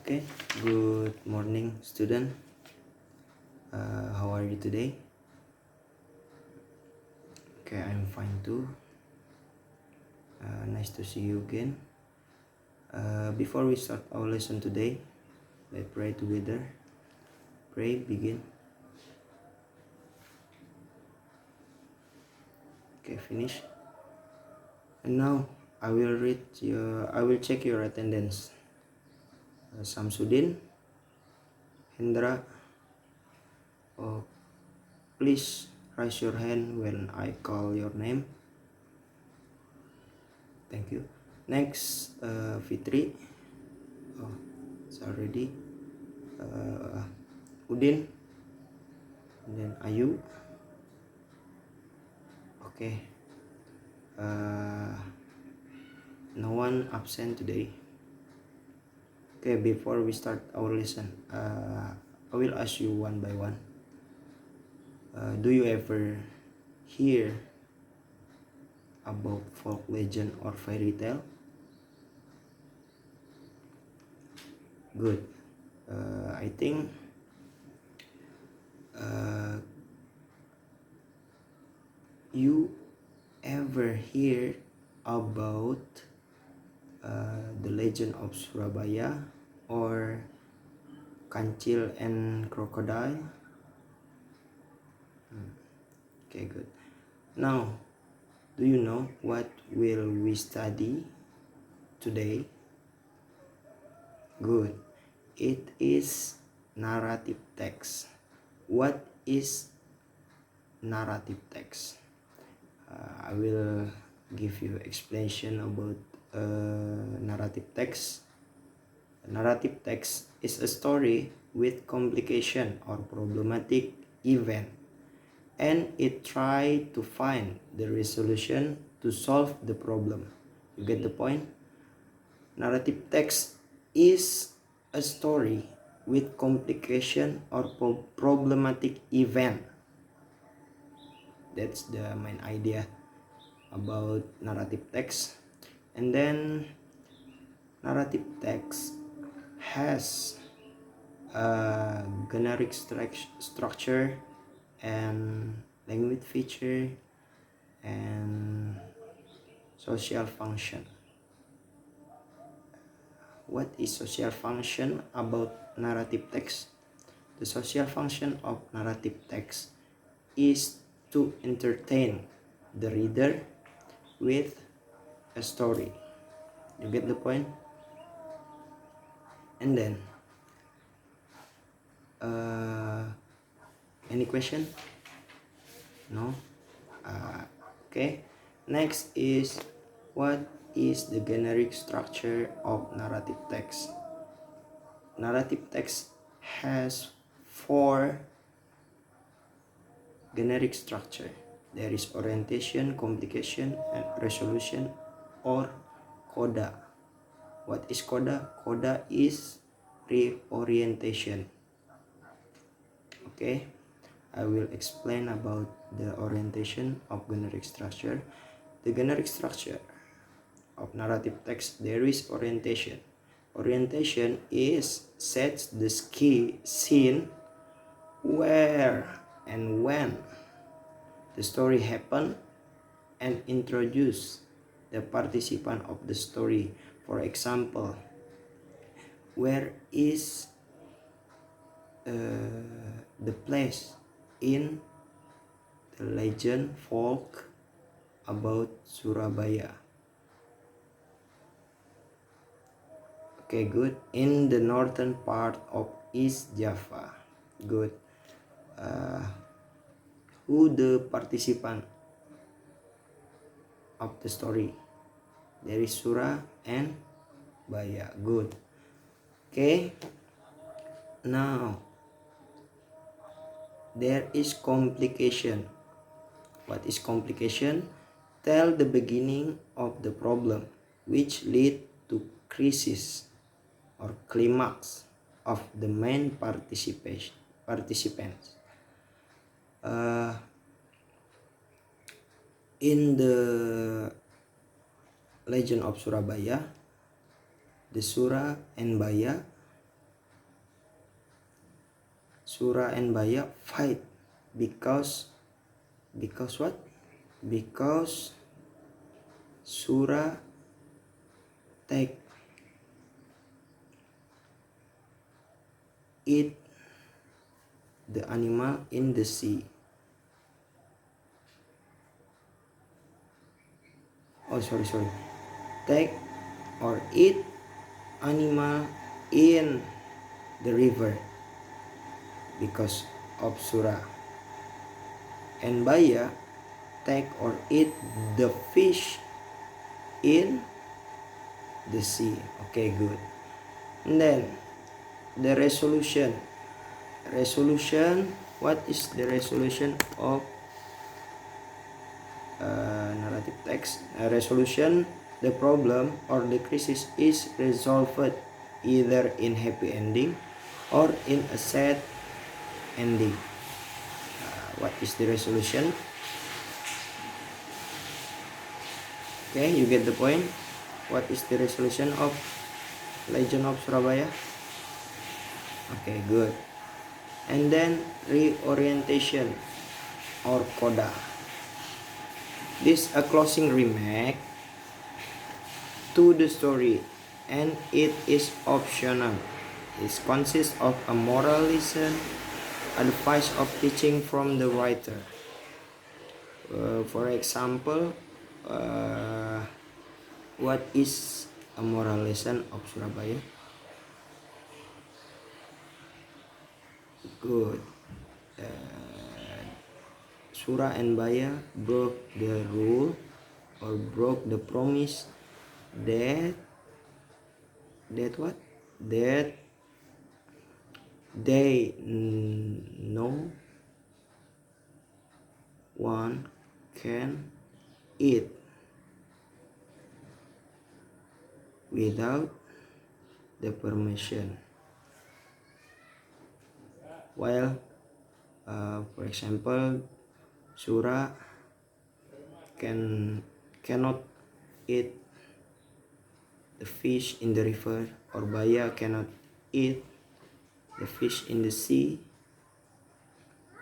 Okay, good morning, student. How are you today? Okay, I'm fine too. Nice to see you again. Before we start our lesson today, let's pray together. Pray, begin. Okay, finish. And now I will check your attendance. Samsudin, Hendra, please raise your hand when I call your name. Thank you. Next, Fitri. Oh, it's already. Udin, and then Ayu. Okay. No one absent today. Okay, before we start our lesson, I will ask you one by one. Do you ever hear about folk legend or fairy tale? Good. I think you ever hear about the legend of Surabaya or Kancil and Crocodile? Okay, good. Now, do you know what will we study today? Good. It is narrative text. What is narrative text? I will give you explanation about narrative text. Narrative text is a story with complication or problematic event, and it try to find the resolution to solve the problem. You get the point? Narrative text is a story with complication or problematic event. That's the main idea about narrative text. And then narrative text has a generic structure and language feature and social function. What is social function about narrative text? The social function of narrative text is to entertain the reader with a story. You get the point? And then any question? No? Okay. Next is, what is the generic structure of narrative text? Narrative text has 4 generic structure. There is orientation, complication, and resolution, or coda. What is coda? Coda is reorientation. Okay, I will explain about the orientation of generic structure. The generic structure of narrative text, there is orientation. Orientation is sets the key scene, where and when the story happen, and introduce the participant of the story. For example, where is the place in the legend folk about Surabaya? Okay, good. In the northern part of East Java. Good. Who the participant of the story? There is Sura and Baya. Good. Okay. Now, there is complication. What is complication? Tell the beginning of the problem which lead to crisis or climax of the main participants. In the legend of Surabaya, the Sura and Baya Sura and Baya fight because what? Because Sura take eat the animal in the sea. Oh, sorry. Take or eat animal in the river because of Sura. And Baya take or eat the fish in the sea. Okay, good. And then the resolution. What is the resolution of narrative text? Resolution, the problem or the crisis is resolved either in happy ending or in a sad ending. What is the resolution? Okay, you get the point. What is the resolution of Legend of Surabaya? Okay, good. And then reorientation or coda. This a closing remark to the story and it is optional. It consists of a moral lesson, advice of teaching from the writer. For example, what is a moral lesson of Surabaya? Good. Sura and Baya broke the rule or broke the promise that what? That they no one can eat without the permission. While, for example, Sura cannot eat the fish in the river, or Baya cannot eat the fish in the sea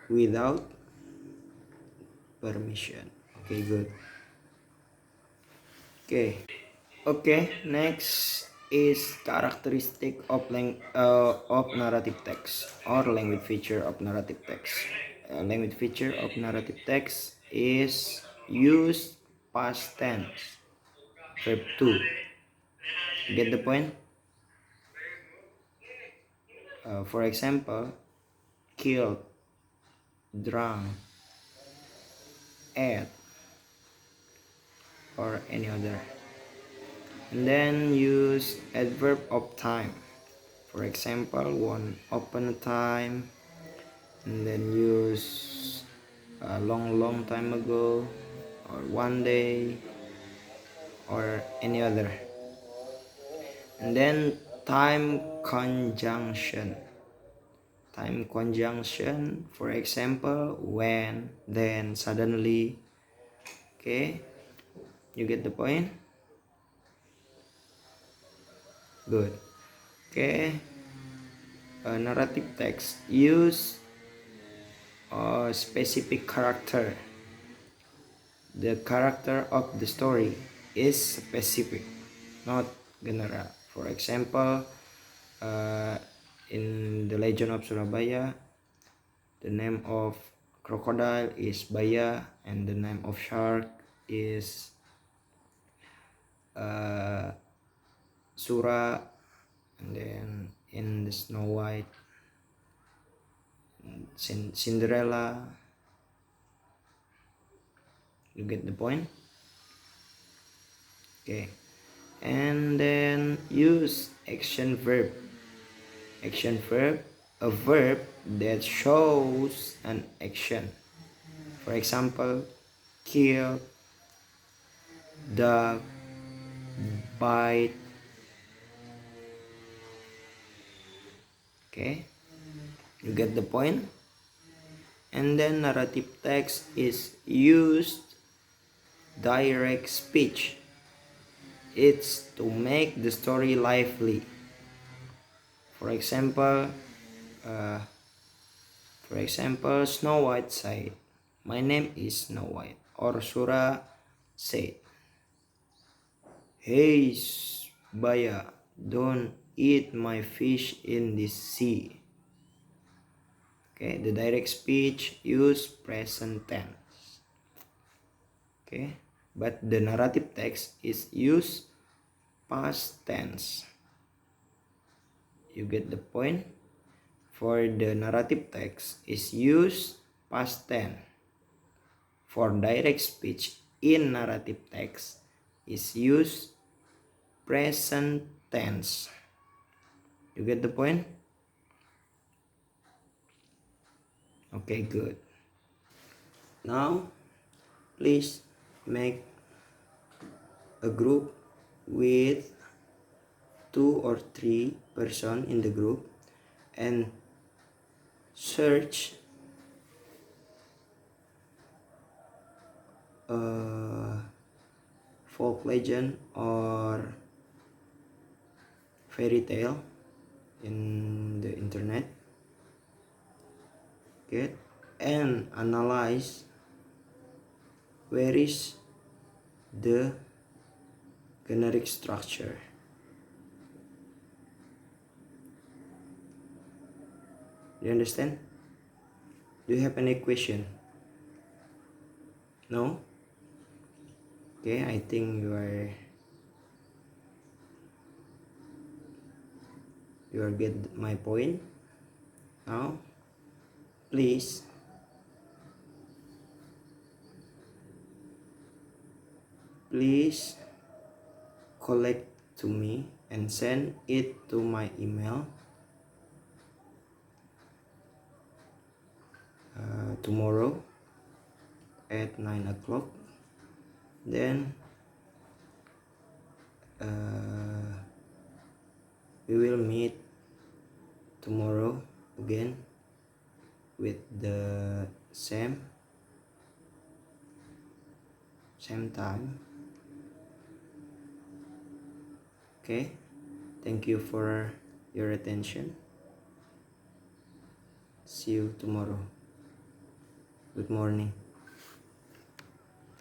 without permission. Okay, good. Okay, next is characteristic of narrative text or language feature of narrative text. Language feature of narrative text is use past tense, verb to. Get the point? For example, killed, drunk, ate, or any other. And then use adverb of time. For example, one upon a time, and then use a long time ago, or one day, or any other. And then time conjunction. For example, when, then, suddenly. Okay, you get the point? Good. Okay, narrative text use a specific character. The character of the story is specific, not general. For example, in the Legend of Surabaya, the name of crocodile is Baya and the name of shark is Sura. And then in the Snow White, Cinderella. You get the point? Okay, and then use action verb, a verb that shows an action. For example, kill, dog, bite. Okay, you get the point? And then narrative text is used direct speech. It's to make the story lively. For example, For example, Snow White said, "My name is Snow White." Or Sura said, "Hey Baya, don't eat my fish in this sea." Okay, the direct speech use present tense. Okay, but the narrative text is use past tense. You get the point? For the narrative text is use past tense. For direct speech in narrative text is use present tense. You get the point? Okay, good. Now, please make a group with 2 or 3 person in the group and search a folk legend or fairy tale in the internet. Get and analyze where is the generic structure. Do you understand? Do you have any question? No? Okay, I think you are get my point. Now, please collect to me and send it to my email tomorrow at 9 o'clock. Then we will meet tomorrow again with the same time. Okay, thank you for your attention. See you tomorrow. Good morning.